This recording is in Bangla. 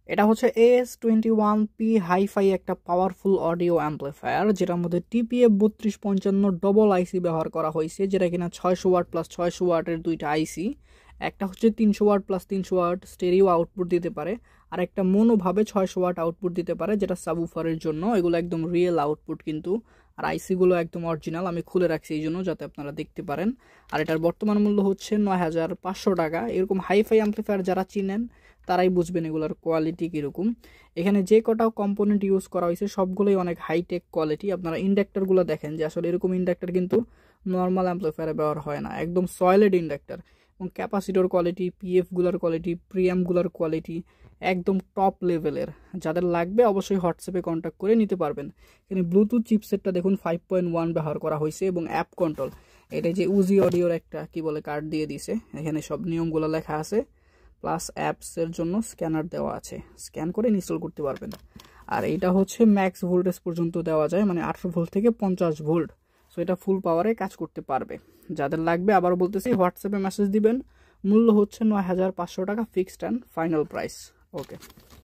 এটা হচ্ছে AS21P হাইফাই একটা পাওয়ারফুল অডিও অ্যাম্পলিফায়ার, যেটার মধ্যে TPF 3255 ডবল আইসি ব্যবহার করা হয়েছে, যেটা কিনা 600 ওয়াট প্লাস 600 ওয়াটের দুইটা আইসি। একটা হচ্ছে 300 watt plus 300 watt stereo output দিতে পারে, আর একটা মোনোভাবে 600 ওয়াট আউটপুট দিতে পারে, যেটা সাবউফারের জন্য। এগুলো একদম রিয়েল আউটপুট কিন্তু, আর আইসিগুলো একদম অরিজিনাল। আমি খুলে রাখছি এই জন্য যাতে আপনারা দেখতে পারেন। আর এটার বর্তমান মূল্য হচ্ছে 9500 টাকা। এরকম হাইফাই অ্যাম্পলিফায়ার যারা চিনেন তারাই বুঝবেন এগুলোর কোয়ালিটি কীরকম। এখানে যে কটা কম্পোনেন্ট ইউজ করা হয়েছে সবগুলোই অনেক হাইটেক কোয়ালিটি। আপনারা ইন্ডাক্টরগুলো দেখেন যে আসলে এরকম ইন্ডাক্টর কিন্তু নর্মাল অ্যাম্পলিফায়ারে ব্যবহার হয় না, একদম সলিড ইন্ডাক্টর। এবং ক্যাপাসিটর কোয়ালিটি, পিএফগুলোর কোয়ালিটি, প্রিয়ামগুলোর কোয়ালিটি একদম টপ লেভেলের। যাদের লাগবে অবশ্যই হোয়াটসঅ্যাপে কন্ট্যাক্ট করে নিতে পারবেন। এখানে ব্লুটুথ চিপসেটটা দেখুন 5.1 ব্যবহার করা হয়েছে, এবং অ্যাপ কন্ট্রোল। এটা যে উজি অডিওর একটা কি বলে কার্ড দিয়ে দিছে, এখানে সব নিয়মগুলো লেখা আছে, প্লাস অ্যাপসের জন্য স্ক্যানার দেওয়া আছে, স্ক্যান করে ইনস্টল করতে পারবেন। আর এইটা হচ্ছে ম্যাক্স ভোল্টেজ পর্যন্ত দেওয়া যায়, মানে 18 ভোল্ট থেকে 50 ভোল্ট। সো এটা ফুল পাওয়ারে কাজ করতে পারবে। যাদের লাগবে আবারও বলতেছি হোয়াটসঅ্যাপে মেসেজ দিবেন। মূল্য হচ্ছে 9500 টাকা, fixed and final price. Okay.